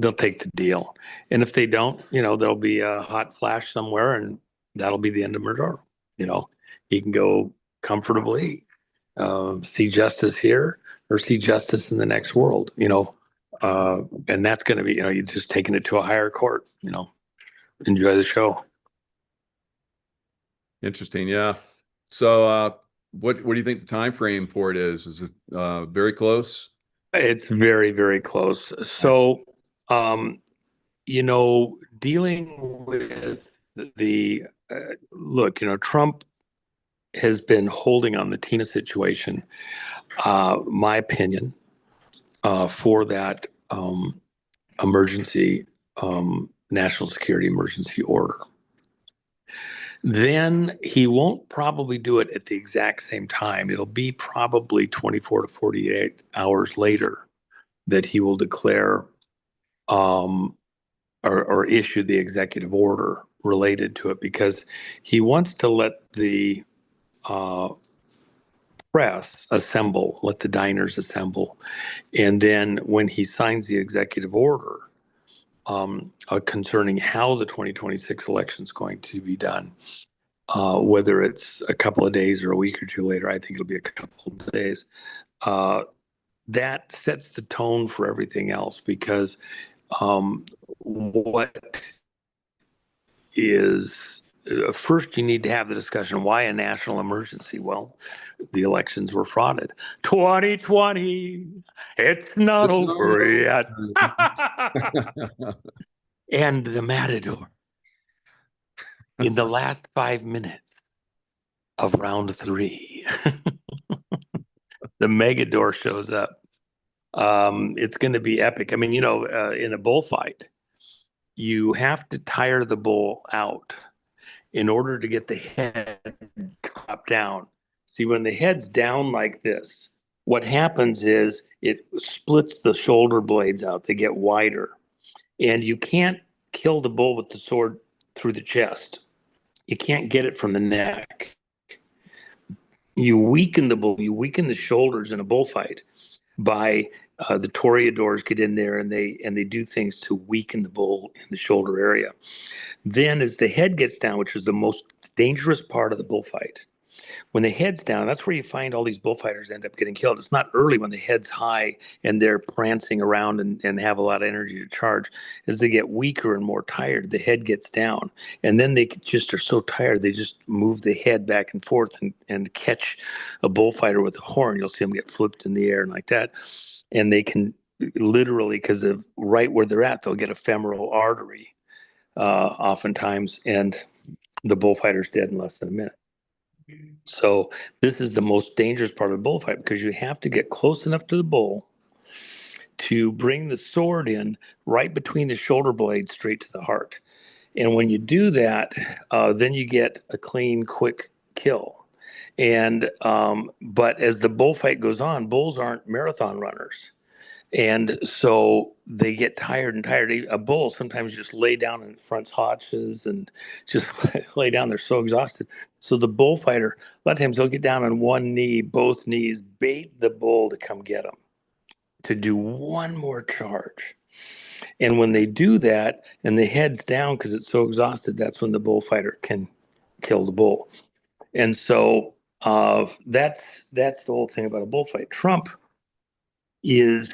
they'll take the deal. And if they don't, there'll be a hot flash somewhere, and that'll be the end of Maduro. He can go comfortably, see justice here or see justice in the next world. And that's going to be, you're just taking it to a higher court. Enjoy the show. Interesting. Yeah. So, what do you think the time frame for it is? Is it very close? It's very, very close. So, um, dealing with the look, Trump has been holding on the Tina situation, my opinion, for that emergency, national security emergency order. Then he won't probably do it at the exact same time. It'll be probably 24 to 48 hours later that he will declare um, or issue the executive order related to it, because he wants to let the uh, press assemble, let the diners assemble. And then when he signs the executive order concerning how the 2026 election is going to be done, whether it's a couple of days or a week or two later, I think it'll be a couple of days, uh, that sets the tone for everything else, because what is first, you need to have the discussion. Why a national emergency? Well, the elections were frauded. 2020, it's not It's not over yet. over. And the Matador, in the last 5 minutes of round three, the Megador shows up. It's going to be epic. I mean, in a bullfight, you have to tire the bull out in order to get the head drop down. See, when the head's down like this, what happens is it splits the shoulder blades out. They get wider. And you can't kill the bull with the sword through the chest. You can't get it from the neck. You weaken the bull, you weaken the shoulders in a bullfight by the toreadors get in there and they do things to weaken the bull in the shoulder area. Then as the head gets down, which is the most dangerous part of the bullfight, when the head's down, that's where you find all these bullfighters end up getting killed. It's not early when the head's high and they're prancing around and have a lot of energy to charge. As they get weaker and more tired, the head gets down. And then they just are so tired, they just move the head back and forth and catch a bullfighter with a horn. You'll see them get flipped in the air and like that. And they can literally, because of right where they're at, they'll get a femoral artery oftentimes, and the bullfighter's dead in less than a minute. So this is the most dangerous part of the bullfight, because you have to get close enough to the bull to bring the sword in right between the shoulder blades straight to the heart. And when you do that, then you get a clean, quick kill. And but as the bullfight goes on, bulls aren't marathon runners. And so they get tired and tired. A bull sometimes just lay down in front haunches and just lay down. They're so exhausted. So the bullfighter, a lot of times they'll get down on one knee, both knees, bait the bull to come get them, to do one more charge. And when they do that and the head's down because it's so exhausted, that's when the bullfighter can kill the bull. And so that's the whole thing about a bullfight. Trump is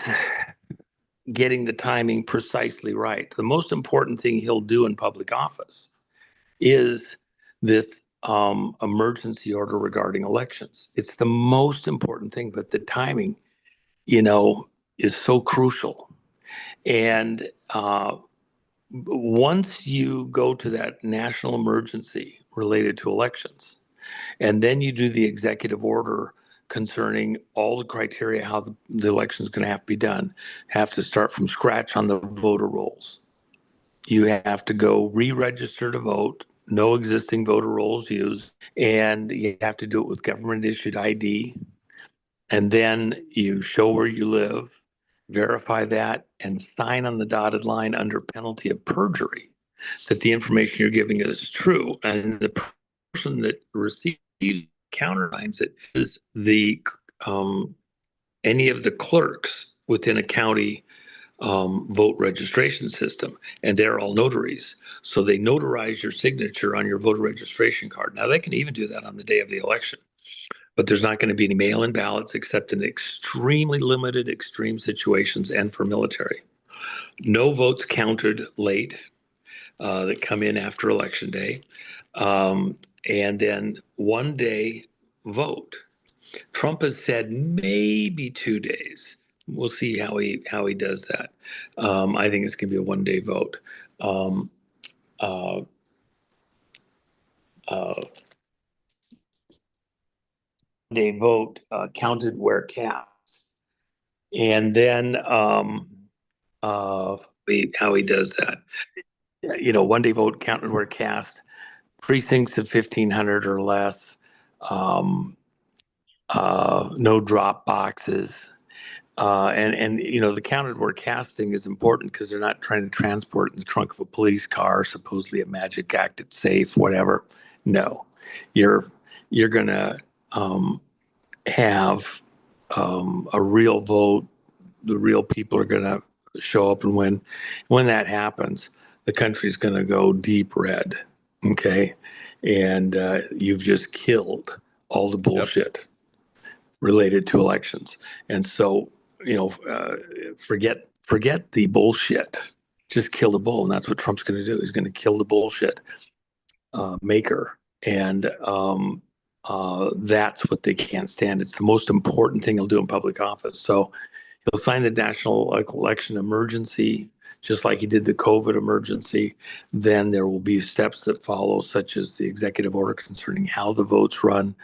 getting the timing precisely right. The most important thing he'll do in public office is this emergency order regarding elections. It's the most important thing, but the timing, is so crucial. And once you go to that national emergency related to elections, and then you do the executive order concerning all the criteria, how the election is going to have to be done, have to start from scratch on the voter rolls. You have to go re-register to vote, no existing voter rolls used, and you have to do it with government issued ID. And then you show where you live, verify that, and sign on the dotted line under penalty of perjury that the information you're giving is true. And the person that receives countersigns it is the any of the clerks within a county vote registration system, and they're all notaries. So they notarize your signature on your voter registration card. Now they can even do that on the day of the election, but there's not going to be any mail-in ballots except in extremely limited extreme situations and for military. No votes counted late that come in after election day, and then 1 day vote. Trump has said maybe 2 days. We'll see how he does that. I think it's going to be a 1 day vote. Um, uh, uh, Day vote counted where cast, and then how he does that. 1 day vote counted where cast. Precincts of 1,500 or less. No drop boxes. And the counted word casting is important because they're not trying to transport in the trunk of a police car, supposedly a magic act, it's safe, whatever. No, you're gonna have a real vote. The real people are gonna show up and win. When that happens, the country's gonna go deep red. Okay, and you've just killed all the bullshit related to elections. And so, forget the bullshit. Just kill the bull, and that's what Trump's going to do. He's going to kill the bullshit maker, and that's what they can't stand. It's the most important thing he'll do in public office. So he'll sign the national election emergency, just like he did the COVID emergency. Then there will be steps that follow, such as the executive order concerning how the votes run,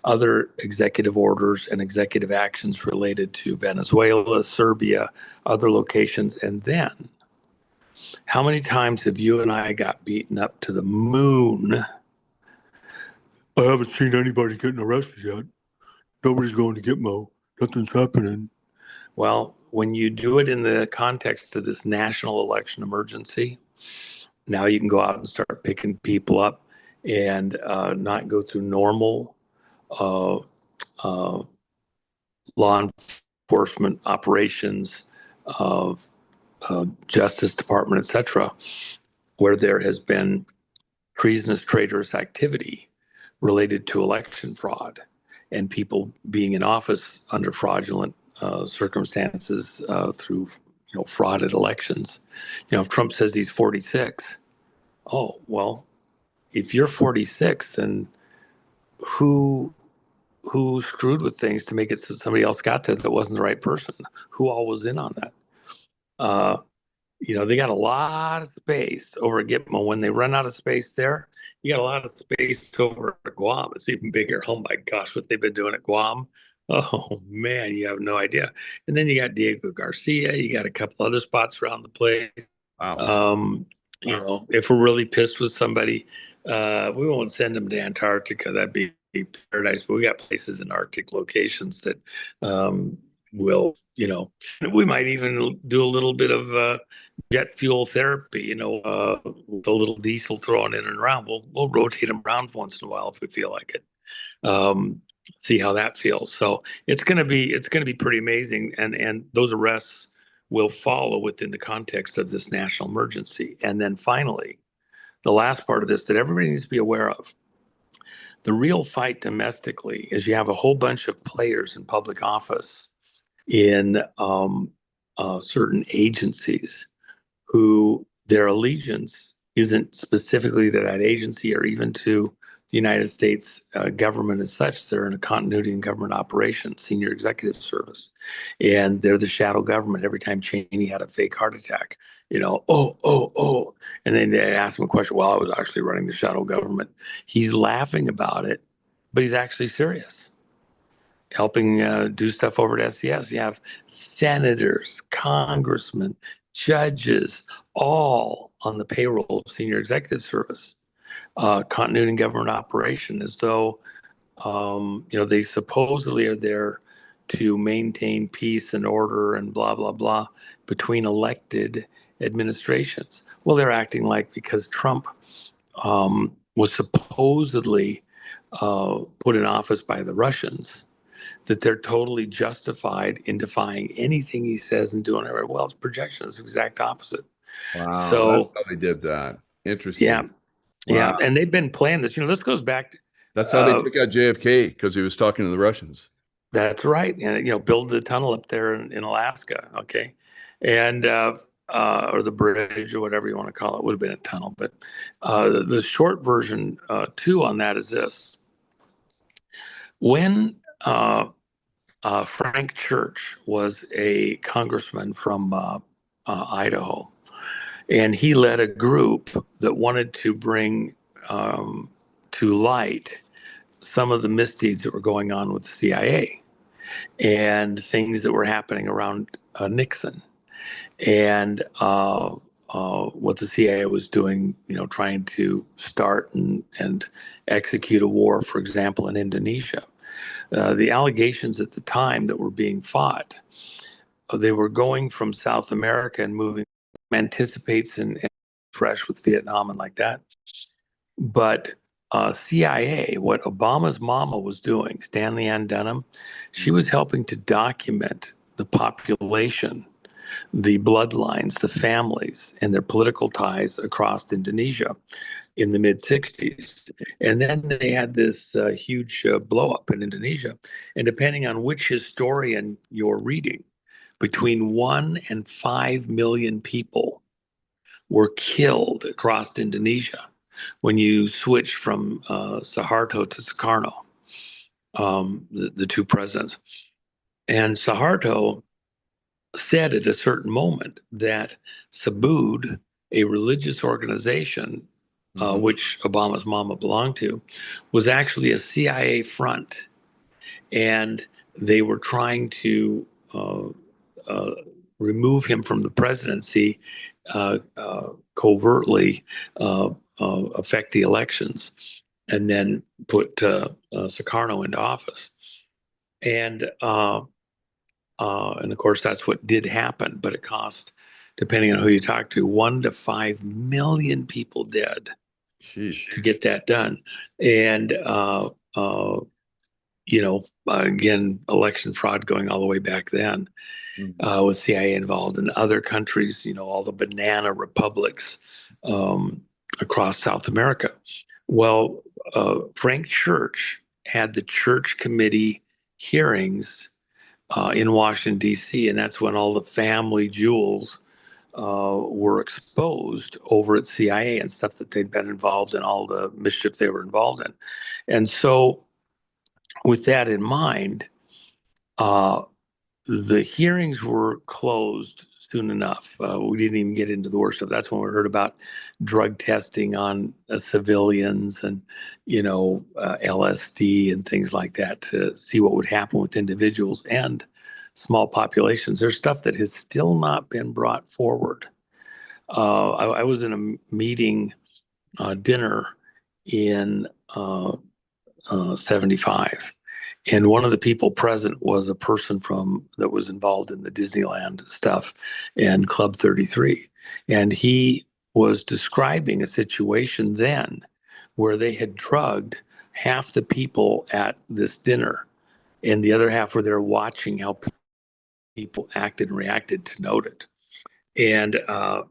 other executive orders and executive actions related to Venezuela, Serbia, other locations. And then, how many times have you and I got beaten up to the moon? I haven't seen anybody getting arrested yet. Nobody's going to Gitmo. Nothing's happening. Well, when you do it in the context of this national election emergency, now you can go out and start picking people up and not go through normal uh, uh, law enforcement operations of Justice Department, etc., where there has been treasonous, traitorous activity related to election fraud and people being in office under fraudulent circumstances through frauded elections. If Trump says he's 46, oh well, if you're 46, then who who screwed with things to make it so somebody else got there that wasn't the right person? Who all was in on that? Uh, they got a lot of space over at Gitmo. When they run out of space there, you got a lot of space over at Guam. It's even bigger. Oh my gosh, what they've been doing at Guam. Oh man, you have no idea. And then you got Diego Garcia. You got a couple other spots around the place. Wow. If we're really pissed with somebody, we won't send them to Antarctica. That'd be paradise. But we got places in Arctic locations that will, we might even do a little bit of jet fuel therapy, with a little diesel thrown in and around. We'll rotate them around once in a while if we feel like it. See how that feels. So it's gonna be pretty amazing, and those arrests will follow within the context of this national emergency. And then finally, the last part of this that everybody needs to be aware of. The real fight domestically is you have a whole bunch of players in public office in certain agencies who their allegiance isn't specifically to that agency or even to the United States government as such. They're in a continuity in government operations, senior executive service, and they're the shadow government. Every time Cheney had a fake heart attack, oh, and then they ask him a question. Well, I was actually running the shadow government. He's laughing about it, but he's actually serious helping do stuff over at SCS. You have senators, congressmen, judges, all on the payroll of senior executive service, continuity in government operation, as though they supposedly are there to maintain peace and order and blah blah blah between elected administrations. Well, they're acting like because Trump was supposedly put in office by the Russians, that they're totally justified in defying anything he says and doing it. Well, his projection is the exact opposite. Wow, that's So, how they did that. yeah, Interesting. yeah. Wow. And they've been planning this. This goes back to, That's how they took out JFK, because he was talking to the Russians. that's right. And, build the tunnel up there in Alaska. Okay. And, or the bridge or whatever you want to call it, would have been a tunnel. But the short version, too, on that is this. When Frank Church was a congressman from Idaho, and he led a group that wanted to bring to light some of the misdeeds that were going on with the CIA and things that were happening around Nixon and what the CIA was doing, trying to start and execute a war, for example, in Indonesia. The allegations at the time that were being fought, they were going from South America and moving, anticipates and fresh with Vietnam and like that. But CIA, what Obama's mama was doing, Stanley Ann Dunham, she was helping to document the population, the bloodlines, the families, and their political ties across Indonesia in the mid 60s. And then they had this huge blow up in Indonesia. And depending on which historian you're reading, between 1 and 5 million people were killed across Indonesia when you switched from Suharto to Sukarno, the two presidents. And Suharto said at a certain moment that Sabud, a religious organization, which Obama's mama belonged to, was actually a CIA front. And they were trying to remove him from the presidency, covertly affect the elections, and then put Sukarno into office. And of course, that's what did happen, but it cost, depending on who you talk to, 1 to 5 million people dead Sheesh. to get that done. And, again, election fraud going all the way back then with CIA involved in other countries, all the banana republics across South America. Well, Frank Church had the church committee hearings in Washington, D.C., and that's when all the family jewels were exposed over at CIA and stuff that they'd been involved in, all the mischief they were involved in. And so, with that in mind, the hearings were closed soon enough. We didn't even get into the worst stuff. That's when we heard about drug testing on civilians and, LSD and things like that to see what would happen with individuals and small populations. There's stuff that has still not been brought forward. I was in a meeting, dinner in 75. And one of the people present was a person that was involved in the Disneyland stuff and Club 33. And he was describing a situation then where they had drugged half the people at this dinner, and the other half were there watching how people acted and reacted to note it. And I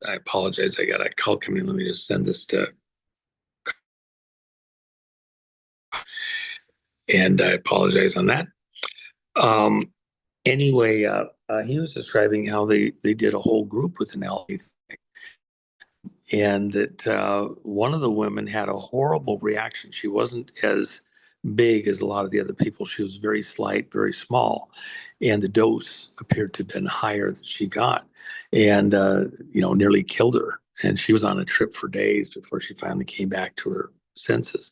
apologize. I got a call coming in. Let me just send this to. And I apologize on that. Anyway, he was describing how they did a whole group with an LA thing, and that one of the women had a horrible reaction. She wasn't as big as a lot of the other people. She was very slight, very small, and the dose appeared to have been higher than she got, and nearly killed her. And she was on a trip for days before she finally came back to her senses.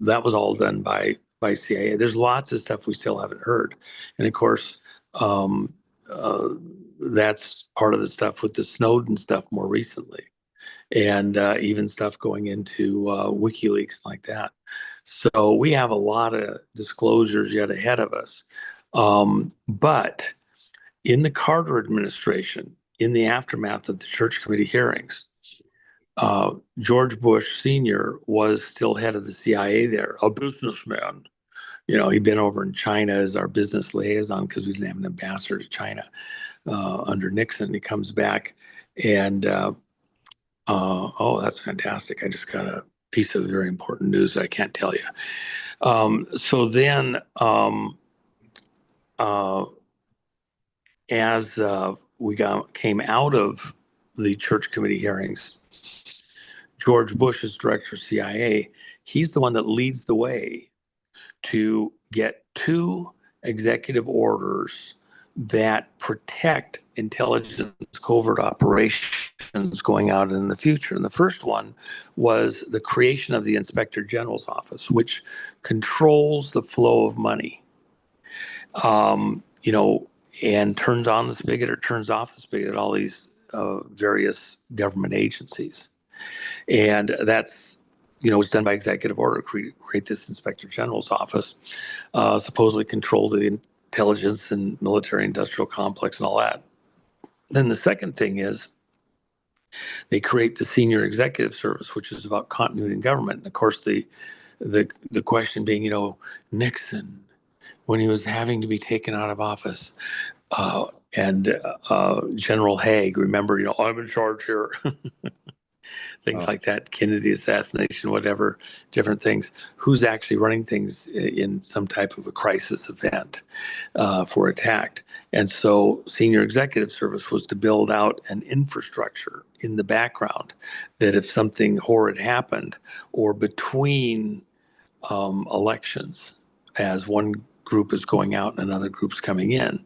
That was all done by CIA. There's lots of stuff we still haven't heard, and of course, um, uh, that's part of the stuff with the Snowden stuff more recently, and even stuff going into WikiLeaks like that. So we have a lot of disclosures yet ahead of us. But in the Carter administration, in the aftermath of the Church Committee hearings, George Bush Sr. was still head of the CIA there, a businessman, He'd been over in China as our business liaison because we didn't have an ambassador to China under Nixon. He comes back and, oh, that's fantastic. I just got a piece of very important news that I can't tell you. So then, as we came out of the Church Committee hearings, George Bush is director of CIA. He's the one that leads the way to get 2 executive orders that protect intelligence covert operations going out in the future. And the first one was the creation of the Inspector General's office, which controls the flow of money. And turns on the spigot or turns off the spigot at all these various government agencies. And that's, it's done by executive order, create this Inspector General's office, supposedly control the intelligence and military industrial complex and all that. Then the second thing is they create the Senior Executive Service, which is about continuity in government. And of course, the question being, Nixon, when he was having to be taken out of office, and General Haig, remember, I'm in charge here. Things like that, Kennedy assassination, whatever, different things. Who's actually running things in some type of a crisis event for attack? And so Senior Executive Service was to build out an infrastructure in the background that if something horrid happened or between elections, as one group is going out and another group's coming in,